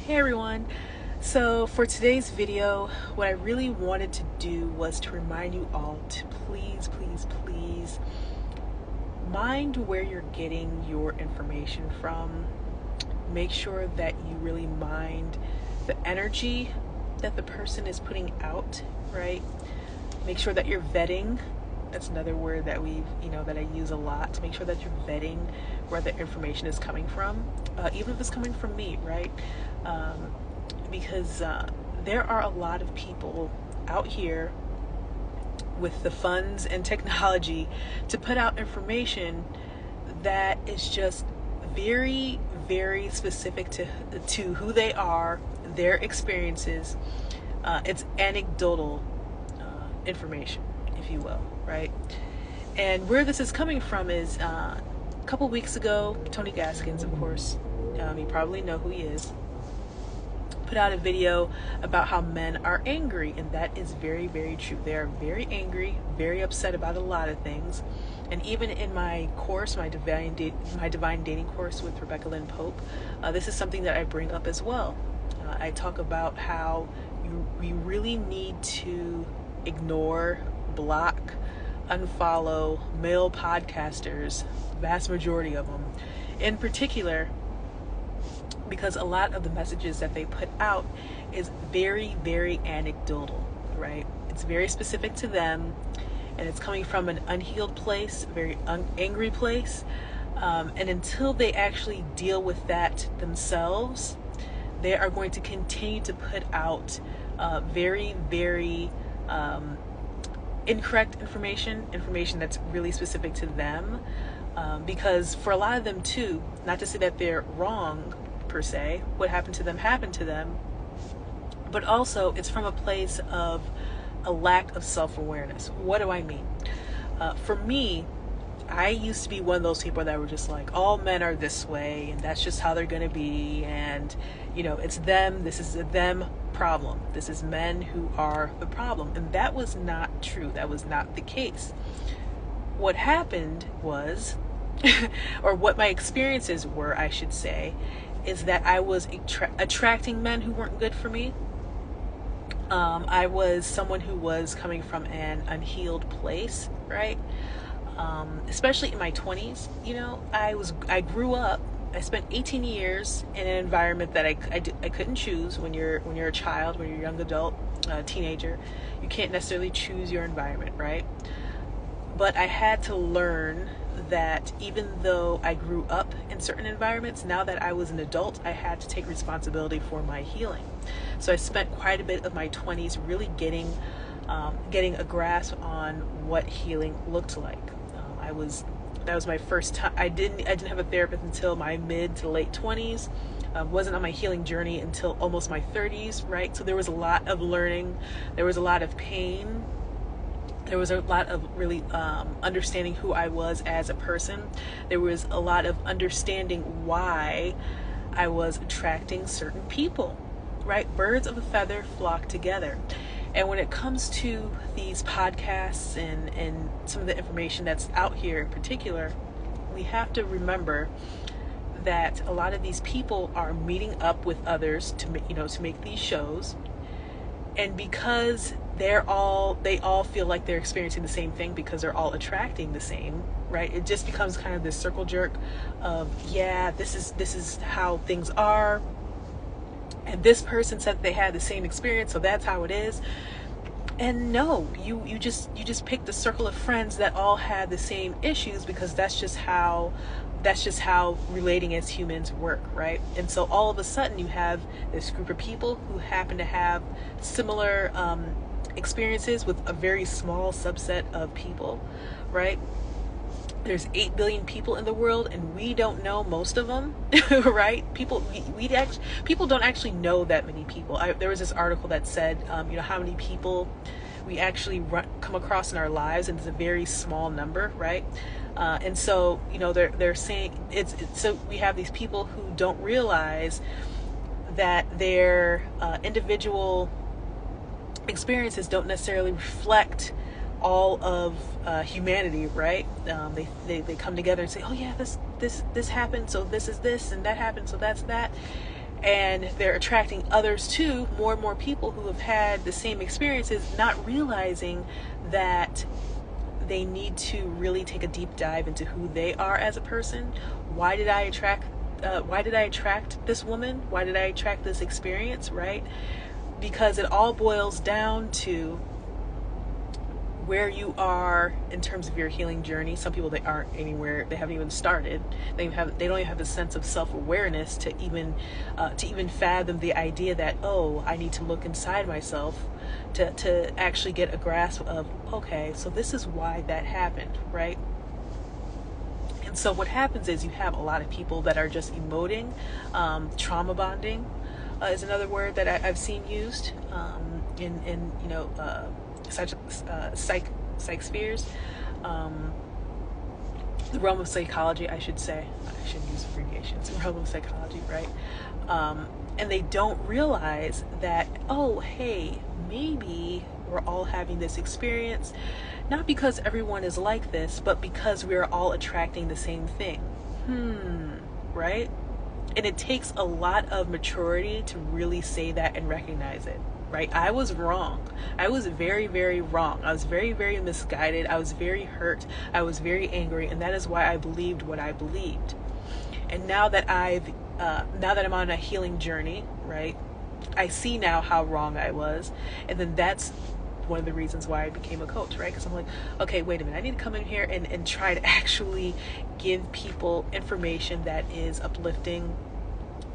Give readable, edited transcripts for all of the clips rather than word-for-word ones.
Hey everyone. So for today's video, what I really wanted to do was to remind you all to please mind where you're getting your information from. Make sure that you really mind the energy that the person is putting out, right? Make sure that you're vetting. That's another word that that I use a lot. To make sure that you're vetting where the information is coming from, even if it's coming from me, right? Because there are a lot of people out here with the funds and technology to put out information that is just very, very specific to who they are, their experiences. It's anecdotal information, if you will, right? And where this is coming from is a couple weeks ago, Tony Gaskins, of course, you probably know who he is, put out a video about how men are angry, and that is very, very true. They are very angry, very upset about a lot of things. And even in my course, my divine dating course with Rebecca Lynn Pope, this is something that I bring up as well. I talk about how we really need to ignore, block, unfollow male podcasters, vast majority of them in particular, because a lot of the messages that they put out is very, very anecdotal, right? It's very specific to them, and it's coming from an unhealed place, a very angry place. And until they actually deal with that themselves, they are going to continue to put out very, very incorrect information that's really specific to them. Because for a lot of them too, not to say that they're wrong per se, what happened to them, but also it's from a place of a lack of self-awareness. What do I mean? For me, I used to be one of those people that were just like, all men are this way and that's just how they're going to be, and it's them, this is a them problem, this is men who are the problem. And that was not true. That was not the case. What happened was or what my experiences were, I should say, is that I was attracting men who weren't good for me. I was someone who was coming from an unhealed place, right? Especially in my 20s, I grew up. I spent 18 years in an environment that I couldn't choose. When you're a child, when you're a young adult, teenager, you can't necessarily choose your environment, right? But I had to learn that even though I grew up in certain environments, now that I was an adult, I had to take responsibility for my healing. So I spent quite a bit of my 20s really getting a grasp on what healing looked like. That was my first time. I didn't have a therapist until my mid to late 20s. Wasn't on my healing journey until almost my 30s, right? So there was a lot of learning. There was a lot of pain. There was a lot of really understanding who I was as a person. There was a lot of understanding why I was attracting certain people, right? Birds of a feather flock together. And when it comes to these podcasts and some of the information that's out here in particular, we have to remember that a lot of these people are meeting up with others to make these shows. And because they all feel like they're experiencing the same thing, because they're all attracting the same, right? It just becomes kind of this circle jerk of, yeah, this is how things are, and this person said they had the same experience, so that's how it is. And no, you just picked a circle of friends that all had the same issues, because that's just how relating as humans work, right? And so all of a sudden you have this group of people who happen to have similar experiences with a very small subset of people, right? There's 8 billion people in the world, and we don't know most of them, right? People don't actually know that many people. There was this article that said, how many people we actually come across in our lives, and it's a very small number, right? And so, they're saying so we have these people who don't realize that their individual experiences don't necessarily reflect all of humanity, right? They come together and say, oh yeah, this happened, so this is this, and that happened, so that's that. And they're attracting others too, more and more people who have had the same experiences, not realizing that they need to really take a deep dive into who they are as a person. Why did I attract this woman? Why did I attract this experience, right? Because it all boils down to where you are in terms of your healing journey. Some people, they aren't anywhere, they haven't even started. They don't even have a sense of self-awareness to even fathom the idea that, oh, I need to look inside myself to actually get a grasp of, okay, so this is why that happened, right? And so what happens is you have a lot of people that are just emoting. Trauma bonding is another word that I've seen used in such psych spheres, the realm of psychology, I should say. I shouldn't use abbreviations. The realm of psychology, right? And they don't realize that, oh, hey, maybe we're all having this experience, not because everyone is like this, but because we're all attracting the same thing. Right? And it takes a lot of maturity to really say that and recognize it. Right? I was wrong. I was very, very wrong. I was very, very misguided. I was very hurt. I was very angry. And that is why I believed what I believed. And now that I'm on a healing journey, right, I see now how wrong I was. And then that's one of the reasons why I became a coach, right? Because I'm like, okay, wait a minute. I need to come in here and try to actually give people information that is uplifting,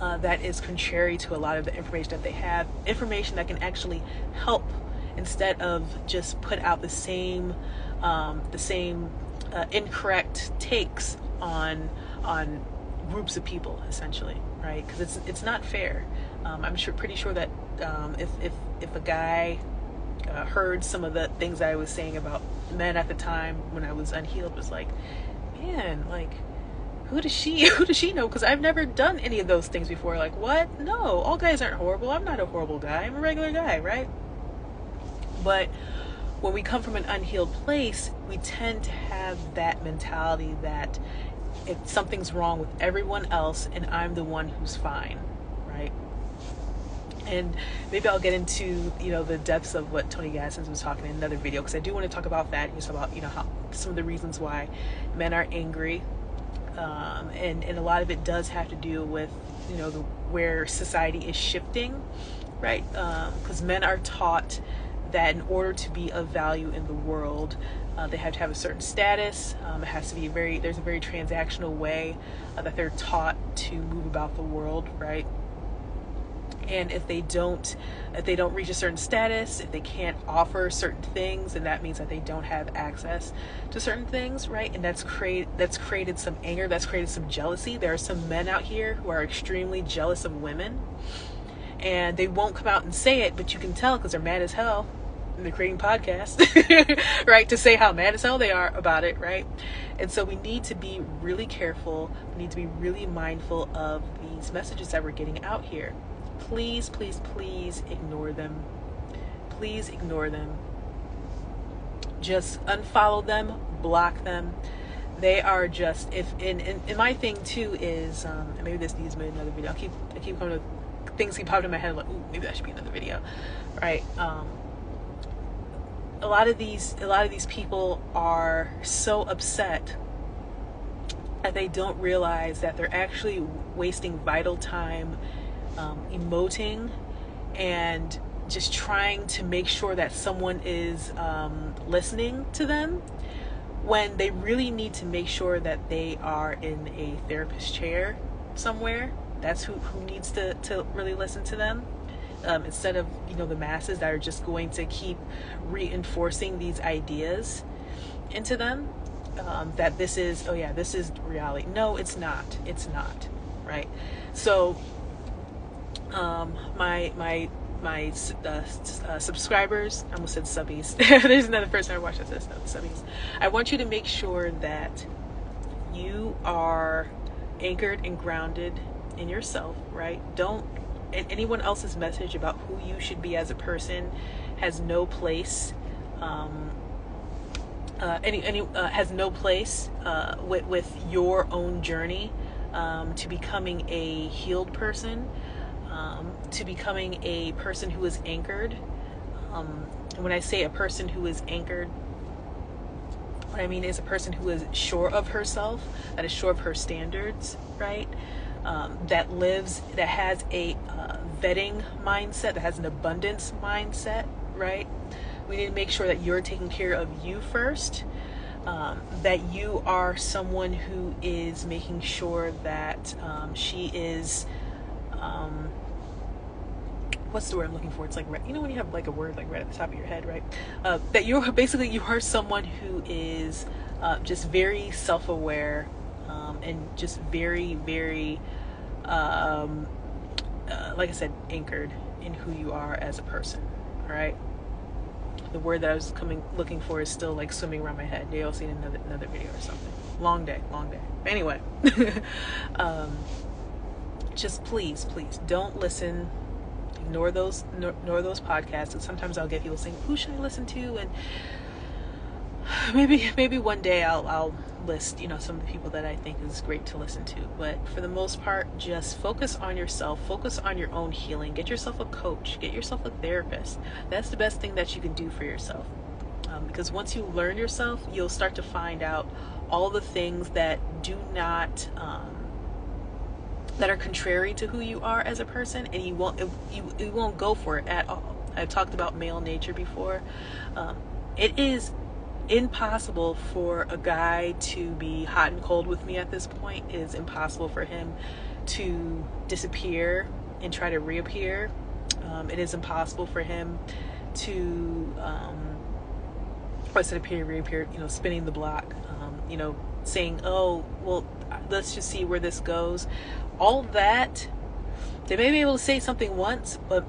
that is contrary to a lot of the information that they have, information that can actually help, instead of just put out the same incorrect takes on groups of people, essentially, right? Because it's not fair. I'm pretty sure that if a guy heard some of the things I was saying about men at the time when I was unhealed, was like, man, like, who does she know? Because I've never done any of those things before. Like, what? No, all guys aren't horrible. I'm not a horrible guy. I'm a regular guy, right? But when we come from an unhealed place, we tend to have that mentality that if something's wrong with everyone else and I'm the one who's fine, right? And maybe I'll get into, the depths of what Tony Gadsden was talking in another video, because I do want to talk about that. He was talking about, how some of the reasons why men are angry. And a lot of it does have to do with, where society is shifting, right? Because men are taught that in order to be of value in the world, they have to have a certain status. It has to be there's a very transactional way that they're taught to move about the world, right? And if they don't reach a certain status, if they can't offer certain things, then that means that they don't have access to certain things, right? And that's created some anger, that's created some jealousy. There are some men out here who are extremely jealous of women, and they won't come out and say it, but you can tell because they're mad as hell. And they're creating podcasts, right, to say how mad as hell they are about it, right? And so we need to be really careful. We need to be really mindful of these messages that we're getting out here. Please, please, please ignore them. Please ignore them. Just unfollow them, block them. They are just, and my thing too is, maybe this needs to be another video. I keep coming to things keep popping in my head, like, ooh, maybe that should be another video, right? A lot of these people are so upset that they don't realize that they're actually wasting vital time emoting and just trying to make sure that someone is listening to them, when they really need to make sure that they are in a therapist chair somewhere. That's who needs to really listen to them, instead of the masses that are just going to keep reinforcing these ideas into them, that this is reality. No, it's not, right? So my subscribers, I almost said subbies. There's another person I watched that says subbies. I want you to make sure that you are anchored and grounded in yourself, right? And anyone else's message about who you should be as a person has no place. Has no place with your own journey to becoming a healed person. to becoming a person who is anchored. And when I say a person who is anchored, what I mean is a person who is sure of herself, that is sure of her standards, right? That has a vetting mindset, that has an abundance mindset, right? We need to make sure that you're taking care of you first, that you are someone who is making sure that she is, what's the word I'm looking for? It's like, you know, when you have like a word like right at the top of your head, right? That you are someone who is just very self-aware, and just very, very, like I said, anchored in who you are as a person. All right. The word that I was looking for is still like swimming around my head. You'll see another video or something. Long day. Anyway, just please don't listen. Ignore those podcasts. And sometimes I'll get people saying, "Who should I listen to?" And maybe one day I'll list, you know, some of the people that I think is great to listen to. But for the most part, just focus on yourself. Focus on your own healing. Get yourself a coach. Get yourself a therapist. That's the best thing that you can do for yourself. Because once you learn yourself, you'll start to find out all the things that do not that are contrary to who you are as a person, and you won't go for it at all. I've talked about male nature before. It is impossible for a guy to be hot and cold with me at this point. It is impossible for him to disappear and try to reappear. It is impossible for him to reappear, you know, spinning the block, you know, saying, "Oh, well, let's just see where this goes." All that, they may be able to say something once, but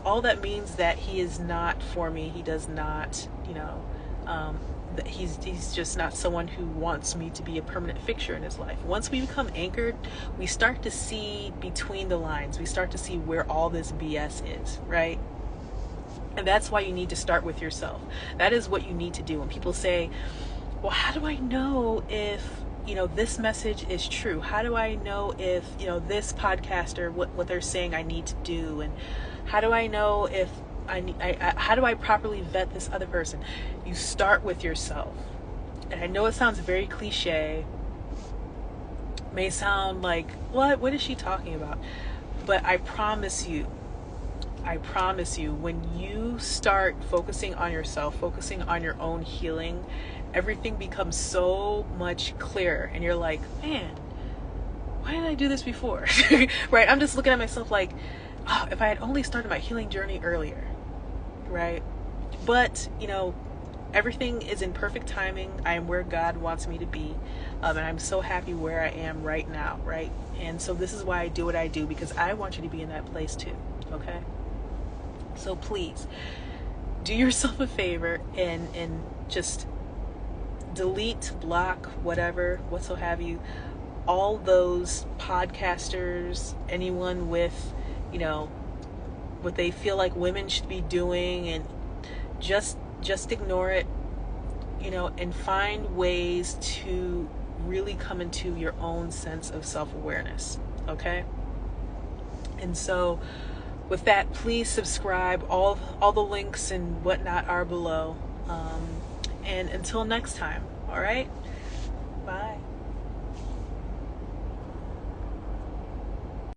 all that means that he is not for me. He does not, you know, that he's just not someone who wants me to be a permanent fixture in his life. Once we become anchored, we start to see between the lines. We start to see where all this BS is, right? And that's why you need to start with yourself. That is what you need to do. When people say, "Well, how do I know if, you know, this message is true? How do I know if, you know, this podcaster, what they're saying I need to do? And how do I know if how do I properly vet this other person?" You start with yourself. And I know it sounds very cliche. May sound like, what is she talking about? But I promise you, when you start focusing on yourself, focusing on your own healing, everything becomes so much clearer. And you're like, man, why didn't I do this before? Right? I'm just looking at myself like, oh, if I had only started my healing journey earlier, right? But, you know, everything is in perfect timing. I am where God wants me to be. And I'm so happy where I am right now, right? And so this is why I do what I do, because I want you to be in that place too, okay? So please, do yourself a favor and just delete, block, whatso have you, all those podcasters, anyone with, you know, what they feel like women should be doing, and just ignore it, you know, and find ways to really come into your own sense of self-awareness, okay? And so with that, please subscribe. All the links and whatnot are below. And until next time, all right? Bye.